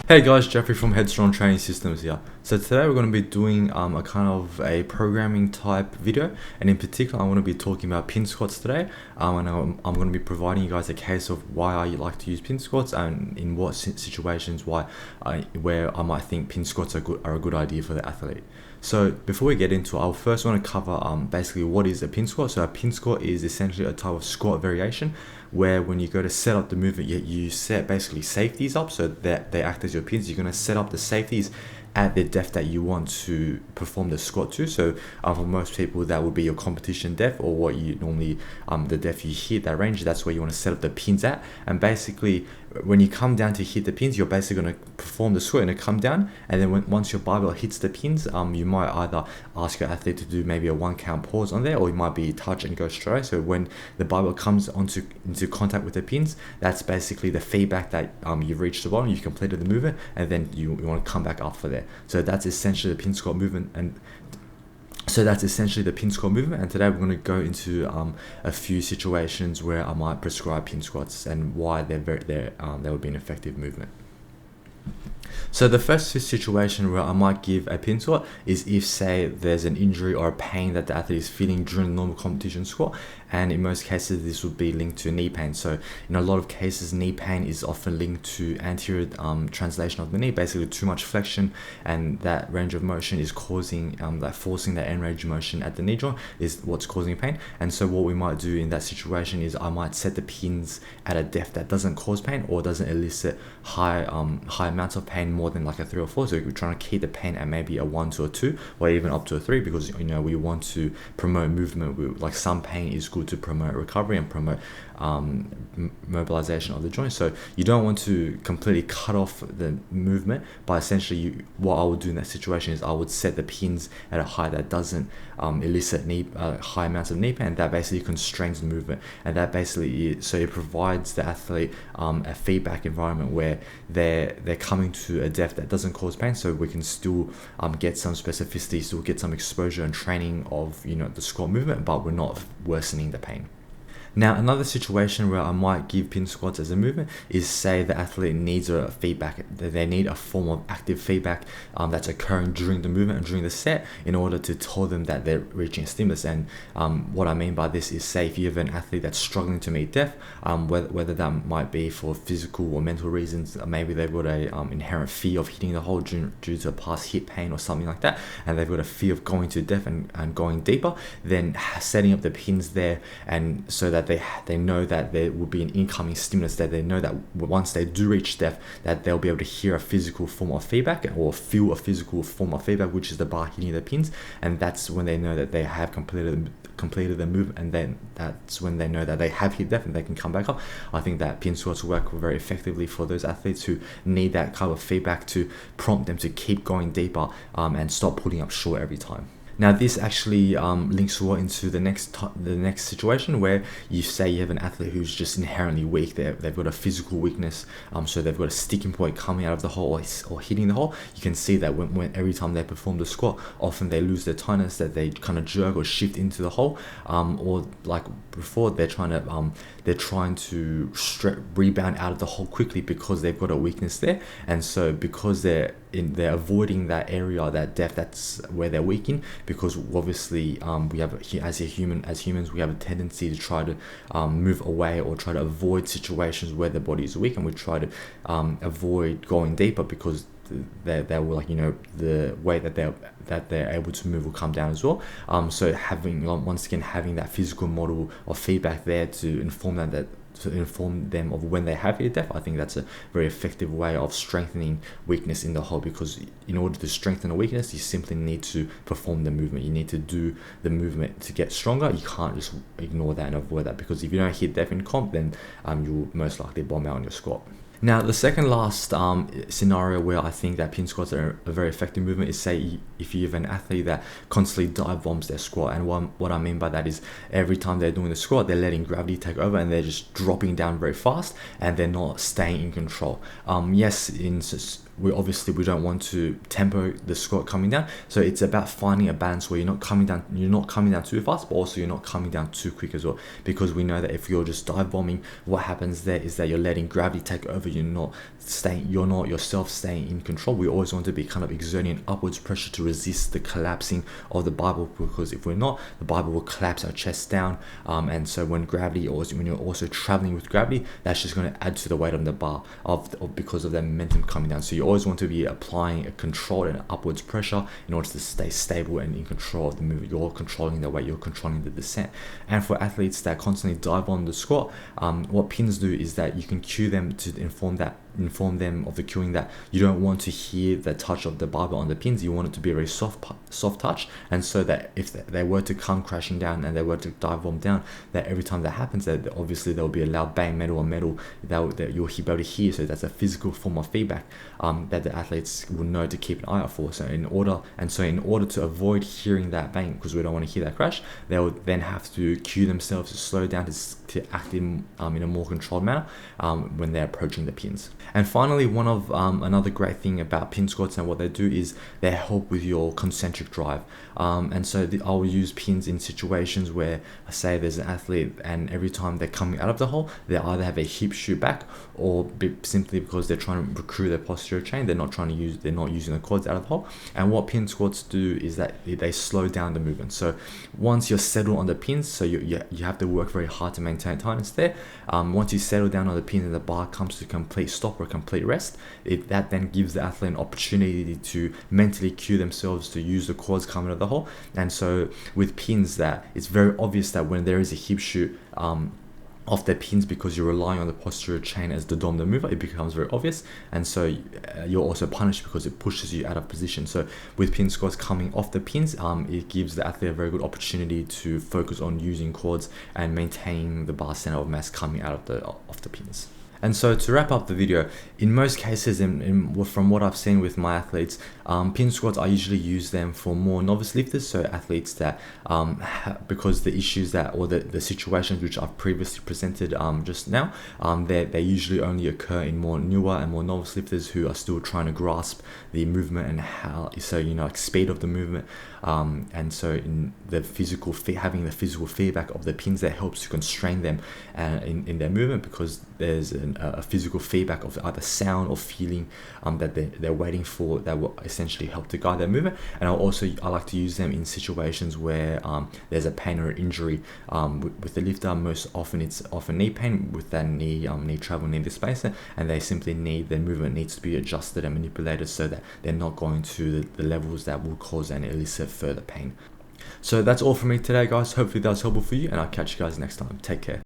Hey guys, Jeffrey from Headstrong Training Systems here. So today we're going to be doing a kind of a programming type video, and in particular I want to be talking about pin squats today. And I'm going to be providing you guys a case of why I like to use pin squats and in what situations where I might think pin squats are a good idea for the athlete. So before we get into it, I'll first want to cover basically what is a pin squat. So a pin squat is essentially a type of squat variation where when you go to set up the movement, you set basically safeties up so that they act as your pins. You're going to set up the safeties at the depth that you want to perform the squat to. So for most people, that would be your competition depth, or what you normally the depth you hit, that range, that's where you want to set up the pins at. And basically when you come down to hit the pins, you're basically going to perform the squat and come down, and then once your barbell hits the pins, you might either ask your athlete to do maybe a 1 count pause on there, or you might be touch and go straight. So when the barbell comes into contact with the pins, that's basically the feedback that you've reached the bottom, you've completed the movement, and then you want to come back up for there. So that's essentially the pin squat movement, and today we're going to go into a few situations where I might prescribe pin squats and why they would be an effective movement. So the first situation where I might give a pin squat is if, say, there's an injury or a pain that the athlete is feeling during the normal competition squat, and in most cases this would be linked to knee pain. So in a lot of cases, knee pain is often linked to anterior translation of the knee, basically too much flexion, and that range of motion is causing forcing that end range of motion at the knee joint is what's causing pain. And so what we might do in that situation is I might set the pins at a depth that doesn't cause pain or doesn't elicit high amounts of pain, more than like a 3 or 4. So we're trying to keep the pain at maybe a 1 to a 2, or even up to a 3, because we want to promote movement. Like some pain is good to promote recovery and promote mobilization of the joint. So you don't want to completely cut off the movement, but essentially what I would do in that situation is I would set the pins at a height that doesn't elicit high amounts of knee pain, and that basically constrains the movement. And that basically it provides the athlete a feedback environment where they're coming to a depth that doesn't cause pain, so we can still get some specificity, still get some exposure and training of the squat movement, but we're not worsening the pain. Now, another situation where I might give pin squats as a movement is, say, the athlete needs a feedback. They need a form of active feedback that's occurring during the movement and during the set in order to tell them that they're reaching a stimulus. And what I mean by this is, say, if you have an athlete that's struggling to meet depth, whether that might be for physical or mental reasons, maybe they've got a inherent fear of hitting the hole due to a past hip pain or something like that, and they've got a fear of going to depth and going deeper, then setting up the pins there, and so that they know that there will be an incoming stimulus, that they know that once they do reach depth, that they'll be able to hear a physical form of feedback or feel a physical form of feedback, which is the bar hitting the pins, and that's when they know that they have completed the movement, and then that's when they know that they have hit depth and they can come back up. I think that pin squats work very effectively for those athletes who need that kind of feedback to prompt them to keep going deeper and stop pulling up short every time. Now, this actually links well into the next situation where you say you have an athlete who's just inherently weak. They've got a physical weakness, so they've got a sticking point coming out of the hole or hitting the hole. You can see that when every time they perform the squat, often they lose their tightness, that they kind of jerk or shift into the hole, or like before, they're trying to rebound out of the hole quickly because they've got a weakness there. And so because they're avoiding that area, that depth, that's where they're weak in, because obviously we have, as humans, we have a tendency to try to move away or try to avoid situations where the body is weak, and we try to avoid going deeper because they will, the way that they're able to move will come down as well. So having that physical model of feedback there to inform them of when they have hit depth, I think that's a very effective way of strengthening weakness in the hole, because in order to strengthen a weakness, you simply need to perform the movement. You need to do the movement to get stronger. You can't just ignore that and avoid that, because if you don't hit depth in comp, then you'll most likely bomb out on your squat. Now, the second last scenario where I think that pin squats are a very effective movement is, say, if you have an athlete that constantly dive bombs their squat. And what I mean by that is every time they're doing the squat, they're letting gravity take over and they're just dropping down very fast and they're not staying in control. Yes, we don't want to tempo the squat coming down. So it's about finding a balance where you're not coming down too fast, but also you're not coming down too quick as well, because we know that if you're just dive bombing, what happens there is that you're letting gravity take over. You're not yourself staying in control. We always want to be kind of exerting an upwards pressure to resist the collapsing of the barbell, because if we're not, the barbell will collapse our chest down, and so when you're also traveling with gravity, that's just going to add to the weight on the bar because of that momentum coming down. So you always want to be applying a controlled and upwards pressure in order to stay stable and in control of the movement. You're controlling the weight, you're controlling the descent. And for athletes that constantly dive on the squat, what pins do is that you can cue them to inform them of the cueing that you don't want to hear the touch of the barbell on the pins. You want it to be a very soft touch, and so that if they were to come crashing down and they were to dive bomb down, that every time that happens, that obviously there will be a loud bang, metal on metal, that you'll be able to hear. So that's a physical form of feedback that the athletes will know to keep an eye out for. So in order to avoid hearing that bang, because we don't want to hear that crash, they will then have to cue themselves to slow down, to act in a more controlled manner when they're approaching the pins. And finally, one of another great thing about pin squats and what they do is they help with your concentric drive. And so I'll use pins in situations where, say, there's an athlete and every time they're coming out of the hole, they either have a hip shoot back, or simply because they're trying to recruit their posterior chain, they're not using the quads out of the hole. And what pin squats do is that they slow down the movement. So once you're settled on the pins, so you have to work very hard to maintain tightness there. Once you settle down on the pins and the bar comes to complete stop or complete rest, that then gives the athlete an opportunity to mentally cue themselves to use the quads coming out of the hole. And so with pins, that it's very obvious that when there is a hip shoot off their pins, because you're relying on the posterior chain as the dominant mover, it becomes very obvious, and so you're also punished because it pushes you out of position. So with pin squats coming off the pins, it gives the athlete a very good opportunity to focus on using quads and maintaining the bar center of mass coming out of the pins. And so to wrap up the video, in most cases, from what I've seen with my athletes, pin squats, I usually use them for more novice lifters, so athletes that, because the issues or the situations which I've previously presented just now, they usually only occur in more newer and more novice lifters who are still trying to grasp the movement and like speed of the movement. And so in the having the physical feedback of the pins, that helps to constrain them in their movement, because there's a physical feedback of either sound or feeling that they're waiting for, that will essentially help to guide their movement. And I like to use them in situations where there's a pain or injury with the lifter. Most often it's knee pain with that knee travel, knee displacement, and they simply their movement needs to be adjusted and manipulated so that they're not going to the levels that will cause and elicit further pain. So that's all from me today, guys. Hopefully that was helpful for you, and I'll catch you guys next time. Take care.